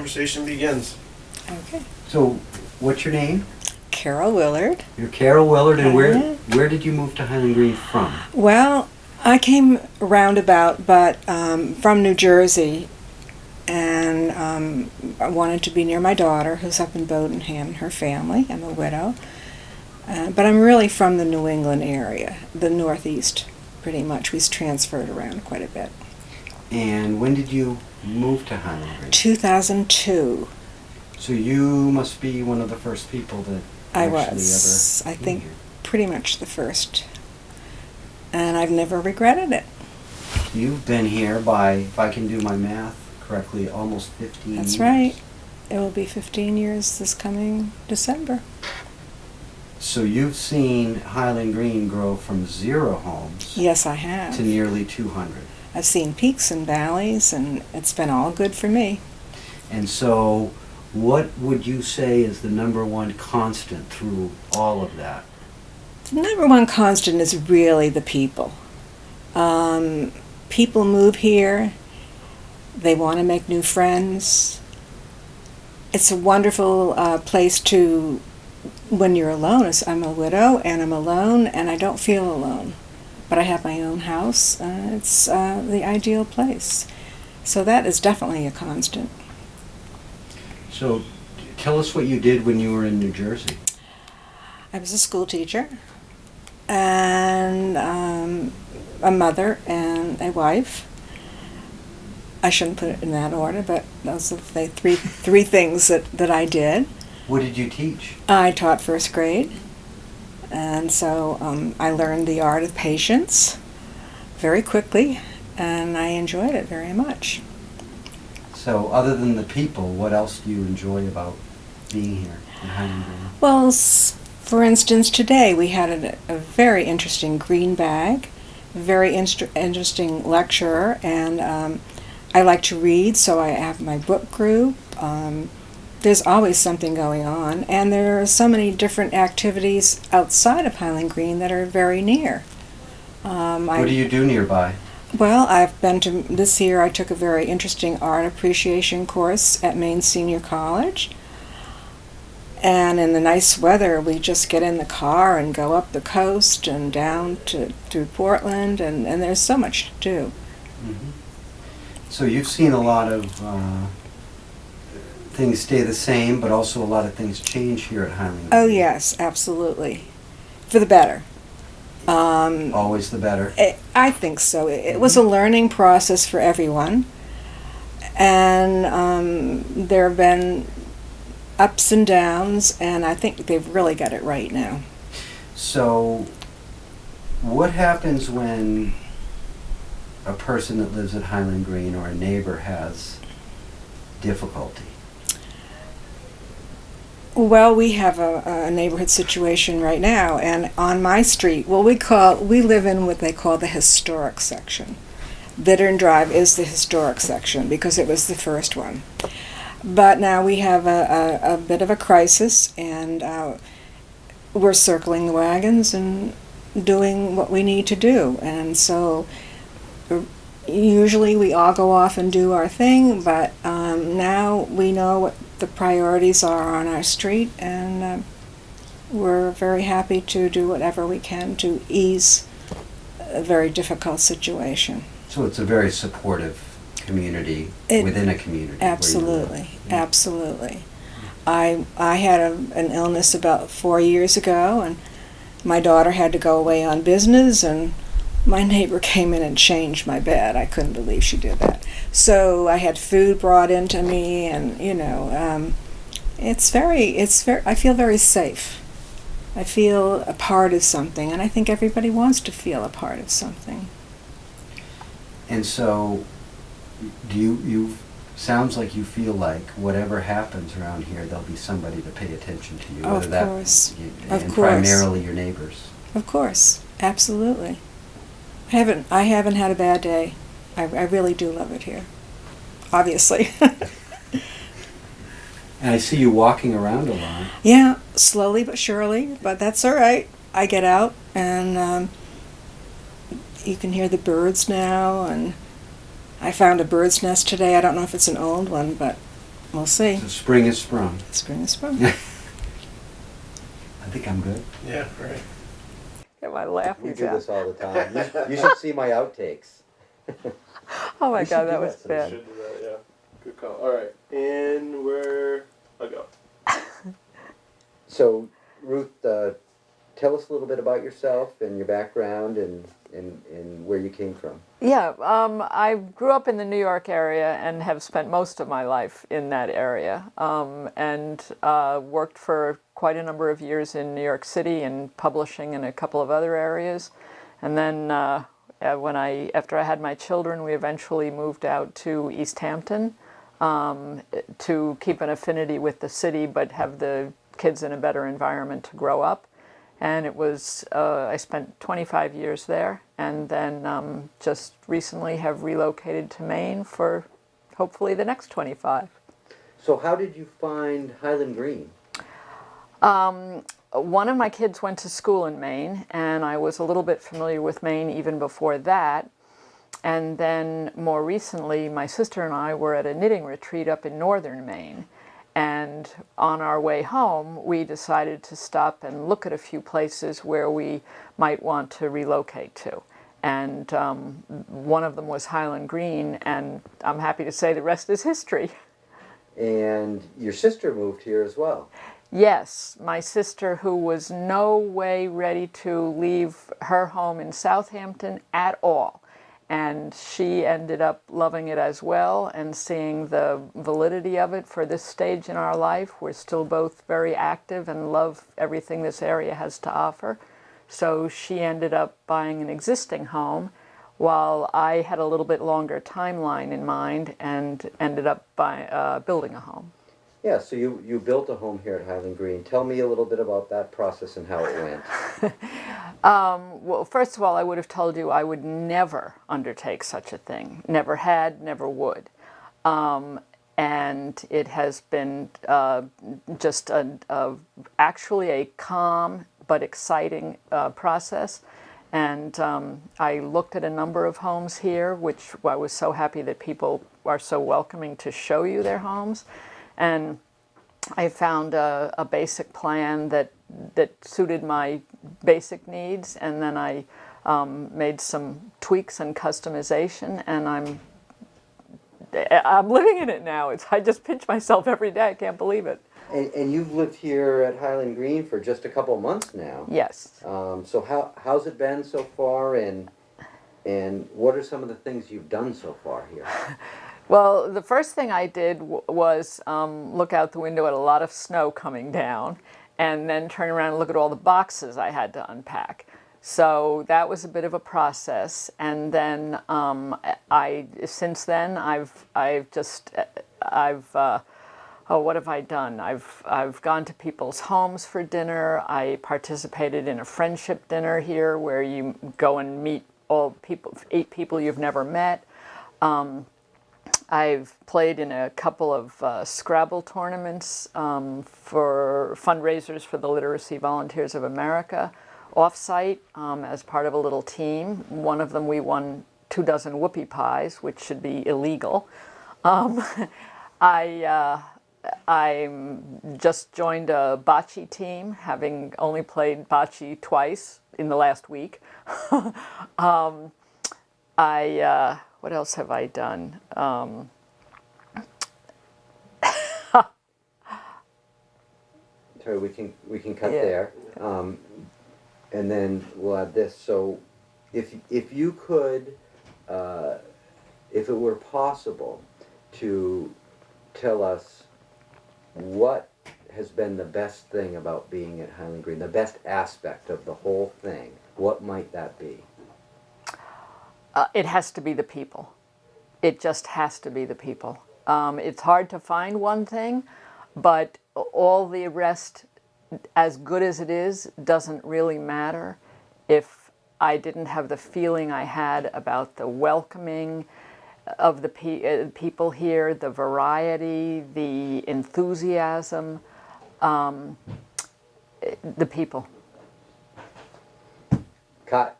conversation begins. Okay. So, what's your name? Carol Willard. You're Carol Willard, and Uh-huh. where did you move to Highland Green from? Well, I came roundabout, but from New Jersey, and I wanted to be near my daughter, who's up in Bodenham, and her family. I'm a widow. But I'm really from the New England area, the Northeast, pretty much. We've transferred around quite a bit. And when did you move to Highland Green? 2002. So you must be one of the first people that I actually was, ever I came think, here. pretty much the first. And I've never regretted it. You've been here by, if I can do my math correctly, almost 15 years. That's right. It will be 15 years this coming December. So you've seen Highland Green grow from 0 homes Yes, I have. to nearly 200. I've seen peaks and valleys, and it's been all good for me. And so, what would you say is the number one constant through all of that? The number one constant is really the people. People move here. They want to make new friends. It's a wonderful place to, when you're alone. I'm a widow, and I'm alone, and I don't feel alone. But I have my own house. It's the ideal place. So that is definitely a constant. So, tell us what you did when you were in New Jersey. I was a school teacher, and a mother and a wife. I shouldn't put it in that order, but those are the three things that I did. What did you teach? I taught first grade, and so I learned the art of patience very quickly, and I enjoyed it very much. So, other than the people, what else do you enjoy about being here in Highland Green? Well, for instance, today we had a very interesting green bag, very interesting lecturer, and I like to read, so I have my book group. There's always something going on, and there are so many different activities outside of Highland Green that are very near. What do you do nearby? Well, I've been to, this year I took a very interesting art appreciation course at Maine Senior College. And in the nice weather, we just get in the car and go up the coast and down through Portland, and there's so much to do. Mm-hmm. So you've seen a lot of things stay the same, but also a lot of things change here at Highland Green. Oh yes, absolutely. For the better. Always the better. I think so. It was a learning process for everyone. And there have been ups and downs, and I think they've really got it right now. So, what happens when a person that lives at Highland Green or a neighbor has difficulty? Well, we have a neighborhood situation right now, and on my street, well, we live in what they call the historic section. Bittern Drive is the historic section because it was the first one. But now we have a bit of a crisis, and we're circling the wagons and doing what we need to do. And so usually we all go off and do our thing, but now we know what the priorities are on our street, and we're very happy to do whatever we can to ease a very difficult situation. So it's a very supportive community within a community. Absolutely, absolutely. I had an illness about 4 years ago, and my daughter had to go away on business, and my neighbor came in and changed my bed. I couldn't believe she did that. So I had food brought into me, and I feel very safe. I feel a part of something, and I think everybody wants to feel a part of something. And so, sounds like you feel like whatever happens around here, there'll be somebody to pay attention to you. Of course. And primarily your neighbors. Of course, absolutely. I haven't had a bad day. I really do love it here. Obviously. And I see you walking around a lot. Yeah, slowly but surely, but that's all right. I get out, and you can hear the birds now, and I found a bird's nest today. I don't know if it's an old one, but We'll see. So spring is sprung. Spring is sprung. I think I'm good. Yeah, right. Get my laugh We you do got. this all the time. You should see my outtakes. Oh my We should God, do that was that bad. Should do that, yeah. Good call. All right, and where I'll go. So, Ruth, tell us a little bit about yourself and your background and where you came from. Yeah, I grew up in the New York area and have spent most of my life in that area, and worked for quite a number of years in New York City and publishing in a couple of other areas. And then after I had my children, we eventually moved out to East Hampton to keep an affinity with the city, but have the kids in a better environment to grow up. And it was, I spent 25 years there, and then just recently have relocated to Maine for hopefully the next 25. So, how did you find Highland Green? One of my kids went to school in Maine, and I was a little bit familiar with Maine even before that. And then more recently, my sister and I were at a knitting retreat up in northern Maine. And on our way home, we decided to stop and look at a few places where we might want to relocate to. And one of them was Highland Green, and I'm happy to say the rest is history. And your sister moved here as well. Yes, my sister, who was no way ready to leave her home in Southampton at all. And she ended up loving it as well and seeing the validity of it for this stage in our life. We're still both very active and love everything this area has to offer. So she ended up buying an existing home while I had a little bit longer timeline in mind and ended up building a home. Yeah, so you built a home here at Highland Green. Tell me a little bit about that process and how it went. Well, first of all, I would have told you I would never undertake such a thing. Never had, never would. And it has been just actually a calm but exciting process. And I looked at a number of homes here, which I was so happy that people are so welcoming to show you their homes. And I found a basic plan that suited my basic needs, and then I made some tweaks and customization, and I'm living in it now. I just pinch myself every day. I can't believe it. And you've lived here at Highland Green for just a couple of months now. Yes. So how's it been so far, and what are some of the things you've done so far here? Well, the first thing I did was look out the window at a lot of snow coming down, and then turn around and look at all the boxes I had to unpack. So that was a bit of a process, and then since then what have I done? I've gone to people's homes for dinner. I participated in a friendship dinner here where you go and meet 8 people you've never met. I've played in a couple of Scrabble tournaments for fundraisers for the Literacy Volunteers of America, off-site as part of a little team. One of them we won 24 whoopie pies, which should be illegal. I just joined a bocce team, having only played bocce twice in the last week. What else have I done? Sorry, we can cut Yeah. there, and then we'll add this. So, if you could, if it were possible, to tell us what has been the best thing about being at Highland Green, the best aspect of the whole thing, what might that be? It has to be the people. It just has to be the people. It's hard to find one thing, but all the rest, as good as it is, doesn't really matter if I didn't have the feeling I had about the welcoming of the people here, the variety, the enthusiasm, the people. Cut.